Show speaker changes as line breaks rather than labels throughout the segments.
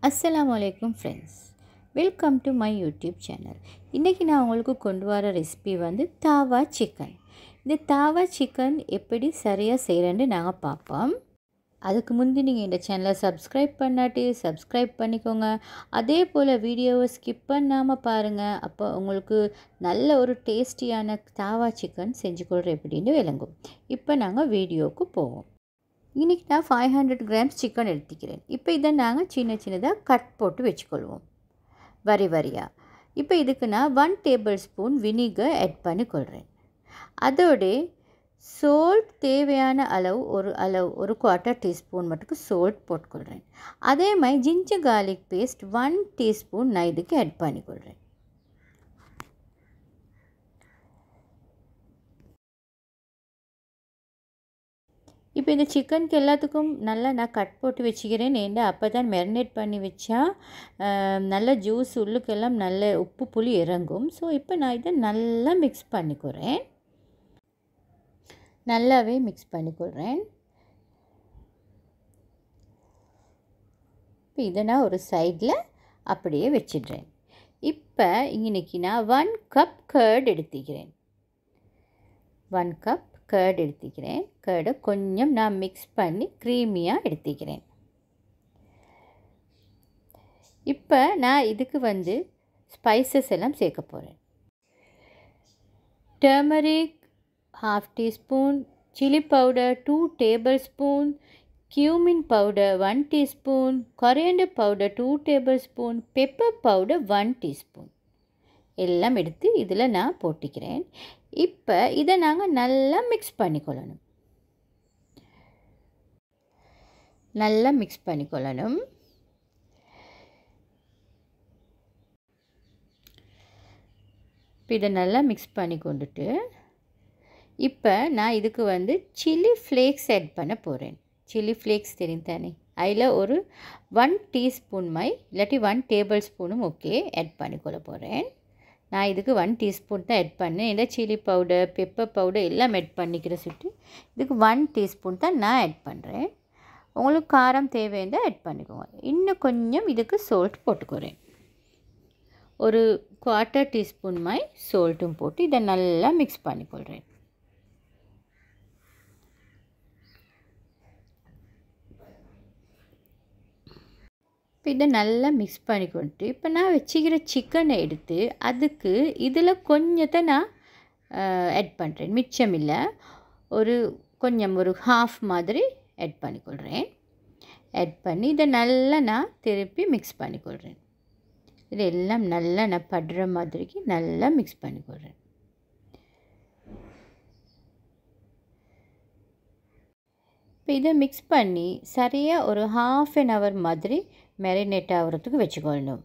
அஸ்ஸலாமு friends, welcome to my YouTube channel. இன்றைக்கி நான் உங்களுக்கு கொண்டு வர ரெசிபி வந்து தாவா சிக்கன். இந்த தாவா சிக்கன் எப்படி சரியாக செய்கிறேன்னு நாங்கள் பார்ப்போம். அதுக்கு முந்தி நீங்கள் இந்த சேனலை சப்ஸ்கிரைப் பண்ணாட்டி சப்ஸ்கிரைப் பண்ணிக்கோங்க. அதே போல் வீடியோவை ஸ்கிப் பண்ணாமல் பாருங்கள். அப்போ உங்களுக்கு நல்ல ஒரு டேஸ்டியான தாவா சிக்கன் செஞ்சு கொள்கிற எப்படின்னு விளங்கும். இப்போ நாங்கள் வீடியோவுக்கு போவோம். இன்றைக்கி நான் 500 கிராம்ஸ் சிக்கன் எடுத்துக்கிறேன். இப்போ இதை நாங்கள் சின்ன சின்னதாக கட் போட்டு வச்சுக்கொள்வோம் வரி வரியாக. இப்போ இதுக்கு நான் 1 டேபிள் ஸ்பூன் வினிகர் ஆட் பண்ணிக்கொள்கிறேன். அதோட சோல்ட் தேவையான அளவு ஒரு 1/4 டீஸ்பூன் மட்டுக்கு சோல்ட் போட்டுக்கொள்கிறேன். அதே மாதிரி ஜிஞ்சர் கார்லிக் பேஸ்ட் 1 டீஸ்பூன் நான் இதுக்கு ஆட் பண்ணிக்கொள்கிறேன். இப்போ இந்த சிக்கனுக்கு எல்லாத்துக்கும் நல்லா நான் கட் போட்டு வச்சுக்கிறேன். ஏன்னா அப்போ தான் மேரினேட் பண்ணி வச்சா நல்ல ஜூஸ் உள்ளுக்கெல்லாம் நல்ல உப்பு புளி இறங்கும். ஸோ இப்போ நான் இதை நல்லா மிக்ஸ் பண்ணிக்கிறேன். நல்லாவே மிக்ஸ் பண்ணிக்கிறேன். இப்போ இதை நான் ஒரு சைடில் அப்படியே வச்சிடுறேன். இப்போ இன்றைக்கி நான் 1 கப் கர்ட் எடுத்துக்கிறேன். 1 கப் கர்ட் எடுத்துக்கிறேன். கர்டை கொஞ்சம் நான் மிக்ஸ் பண்ணி க்ரீமியாக எடுத்துக்கிறேன். இப்போ நான் இதுக்கு வந்து ஸ்பைசஸ் எல்லாம் சேர்க்க போகிறேன். Turmeric 1/2 teaspoon, chilli powder 2 table spoon, cumin powder 1 teaspoon, coriander powder 2 table spoon, pepper powder 1 teaspoon எல்லாம் எடுத்து இதில் நான் போட்டிக்கிறேன். இப்போ இதை நாங்கள் நல்லா மிக்ஸ் பண்ணிக்கொள்ளணும். இப்போ இதை நல்லா மிக்ஸ் பண்ணி கொண்டுட்டு இப்போ நான் இதுக்கு வந்து சில்லி ஃப்ளேக்ஸ் ஆட் பண்ண போகிறேன். சில்லி ஃப்ளேக்ஸ் தெரியும் தானே, அதில் ஒரு 1 டீஸ்பூன் இல்லாட்டி 1 டேபிள் ஸ்பூனும் ஓகே ஆட் பண்ணிக்கொள்ள போகிறேன். நான் இதுக்கு 1 டீஸ்பூன் தான் ஆட் பண்ணேன். ஏன்னா சில்லி பவுடர் பெப்பர் பவுடர் எல்லாம் ஆட் பண்ணிக்கிற சுட்டு இதுக்கு 1 டீஸ்பூன் தான் நான் ஆட் பண்ணுறேன். உங்களுக்கு காரம் தேவையாக ஆட் பண்ணிக்கோங்க. இன்னும் கொஞ்சம் இதுக்கு சால்ட் போட்டுக்கிறேன். ஒரு 1/4 டீஸ்பூன் சால்ட்டும் போட்டு இதை நல்லா மிக்ஸ் பண்ணிக்கொள்கிறேன். இப்போ இதை நல்லா மிக்ஸ் பண்ணிக்கொண்டு இப்போ நான் வச்சுக்கிற சிக்கனை எடுத்து அதுக்கு இதில் கொஞ்சத்தை நான் ஆட் பண்ணுறேன். மிச்சம் இல்லை, கொஞ்சம் ஒரு ஹாஃப் மாதிரி ஆட் பண்ணிக்கொள்கிறேன். ஆட் பண்ணி இதை நல்லா நான் திருப்பி மிக்ஸ் பண்ணிக்கொள்கிறேன். இதெல்லாம் நல்லா நான் படுற மாதிரிக்கு நல்லா மிக்ஸ் பண்ணிக்கொள்கிறேன். இப்போ இதை மிக்ஸ் பண்ணி சரியாக ஒரு 1/2 hour மாதிரி மேரினேட் ஆகிறதுக்கு வச்சுக்கொள்ளணும்.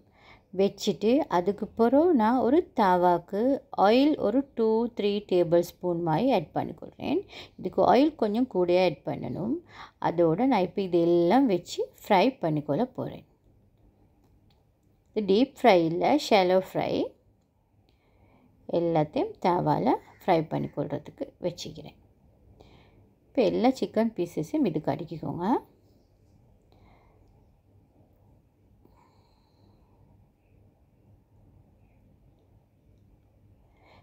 வச்சுட்டு அதுக்கு பிறகு நான் ஒரு தாவாக்கு ஆயில் ஒரு 2-3 டேபிள் ஸ்பூன் ஆட் பண்ணிக்கொள்கிறேன். இதுக்கு ஆயில் கொஞ்சம் கூட ஆட் பண்ணணும். அதோடு நான் இப்போ இதெல்லாம் வச்சு ஃப்ரை பண்ணிக்கொள்ள போகிறேன். இது டீப் ஃப்ரை இல்லை, ஷாலோ ஃப்ரை. எல்லாத்தையும் தாவால் ஃப்ரை பண்ணிக்கொள்கிறதுக்கு வச்சுக்கிறேன். இப்போ எல்லா சிக்கன் பீசஸும் இதுக்கு அடிக்கிக்கோங்க.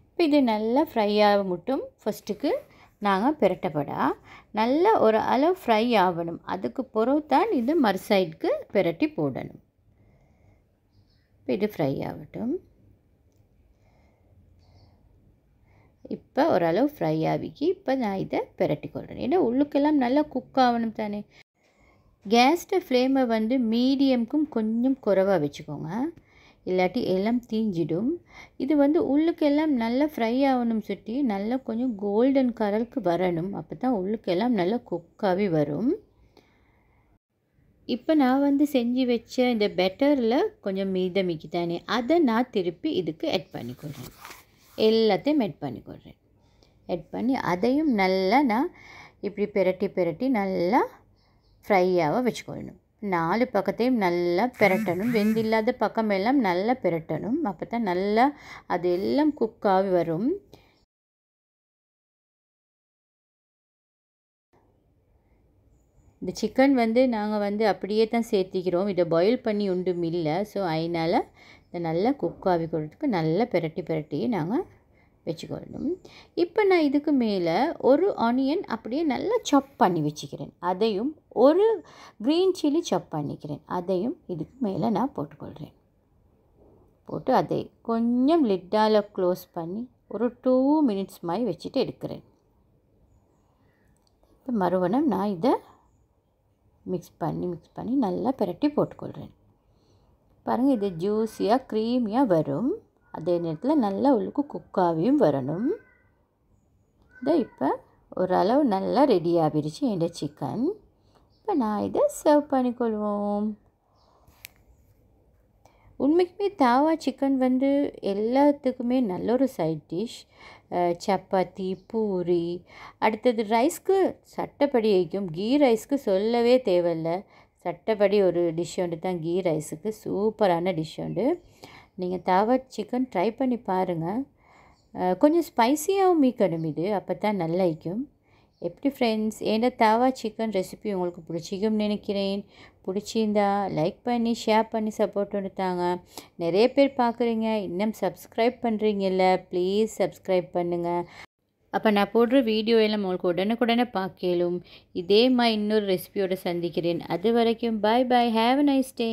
இப்போ இது நல்லா ஃப்ரை ஆக மட்டும் ஃபஸ்ட்டுக்கு நாங்கள் பிரட்டப்படா நல்லா ஒரு அளவு ஃப்ரை ஆகணும். அதுக்கு பிறகு தான் இது மறு சைடுக்கு பிரட்டி போடணும். இப்போ இது ஃப்ரை ஆகட்டும். இப்போ ஓரளவு ஃப்ரை ஆகிக்கி இப்போ நான் இதை பிரட்டிக்கொள்கிறேன். ஏன்னா உள்ளுக்கெல்லாம் நல்லா குக் ஆகணும் தானே. கேஸ்ட ஃப்ளேமை வந்து மீடியமுக்கும் கொஞ்சம் குறைவாக வச்சுக்கோங்க, இல்லாட்டி எல்லாம் தீஞ்சிடும். இது வந்து உள்ளுக்கெல்லாம் நல்லா ஃப்ரை ஆகணும் சுட்டி நல்லா கொஞ்சம் கோல்டன் கலருக்கு வரணும். அப்போ தான் உள்ளுக்கெல்லாம் நல்லா குக்காகவே வரும். இப்போ நான் வந்து செஞ்சு வச்ச இந்த பெட்டரில் கொஞ்சம் மீதமிக்கி தானே, அதை நான் திருப்பி இதுக்கு ஆட் பண்ணிக்கொள்கிறேன். எல்லாத்தையும் ஆட் பண்ணிக்கொள்கிறேன். ஆட் பண்ணி அதையும் நல்லா நான் இப்படி பிரட்டி நல்லா ஃப்ரையாக வச்சுக்கொள்ளணும். 4 பக்கத்தையும் நல்லா பிரட்டணும். வெந்தில்லாத பக்கமெல்லாம் நல்லா பிரட்டணும். அப்போ தான் நல்லா அது எல்லாம் குக்காகி வரும். இந்த சிக்கன் வந்து நாங்கள் வந்து அப்படியே தான் சேர்த்திக்கிறோம், இதை பாயில் பண்ணி ஒன்றும் இல்லை. ஸோ அதனால் இதை நல்லா குக் ஆகி கொடுத்துக்கு நல்லா பிரட்டி நாங்கள் வச்சுக்கொள்ளணும். இப்போ நான் இதுக்கு மேலே ஒரு ஆனியன் அப்படியே நல்லா சாப் பண்ணி வச்சுக்கிறேன், அதையும் ஒரு க்ரீன் சில்லி சாப் பண்ணிக்கிறேன், அதையும் இதுக்கு மேலே நான் போட்டுக்கொள்கிறேன். போட்டு அதை கொஞ்சம் லிட்டால் க்ளோஸ் பண்ணி ஒரு 2 மினிட்ஸ் மாதிரி வச்சுட்டு எடுக்கிறேன். இப்போ மறுபடியும் நான் இதை மிக்ஸ் பண்ணி நல்லா பிரட்டி போட்டுக்கொள்கிறேன். பாருங்கள், இது ஜூஸியாக க்ரீமியாக வரும், அதே நேரத்தில் நல்லா உள்ளுக்கு குக்காகவும் வரணும். இதை இப்போ ஓரளவு நல்லா ரெடி ஆகிடுச்சு இந்த சிக்கன். இப்போ நான் இதை சர்வ் பண்ணிக்கொள்வோம். உண்மைக்குமே தாவா சிக்கன் வந்து எல்லாத்துக்குமே நல்ல ஒரு சைட் டிஷ். சப்பாத்தி, பூரி, அடுத்தது ரைஸ்க்கு சட்டப்படி வைக்கும். கீ ரைஸ்க்கு சொல்லவே தேவையில்லை, சட்டப்படி ஒரு டிஷ் உண்டு தான் கீ ரைஸுக்கு, சூப்பரான டிஷ் உண்டு. நீங்கள் தாவா சிக்கன் ட்ரை பண்ணி பாருங்கள். கொஞ்சம் ஸ்பைஸியாகவும் மீக்கணும் இது, அப்போ தான் நல்லா இருக்கும். எப்படி ஃப்ரெண்ட்ஸ், ஏன்னா தாவா சிக்கன் ரெசிபி உங்களுக்கு பிடிச்சிக்கும்னு நினைக்கிறேன். பிடிச்சிருந்தா லைக் பண்ணி ஷேர் பண்ணி சப்போர்ட் கொடுத்தாங்க. நிறைய பேர் பார்க்குறீங்க, இன்னும் சப்ஸ்கிரைப் பண்ணுறீங்கல்ல, ப்ளீஸ் சப்ஸ்கிரைப் பண்ணுங்கள். அப்போ நான் போடுற வீடியோ எல்லாம் உங்களுக்கு உடனுக்குடனே பார்க்கலும். இதே மாதிரி இன்னொரு ரெசிபியோடு சந்திக்கிறேன். அது வரைக்கும் பாய் பாய், ஹேவ் அ நைஸ் டே.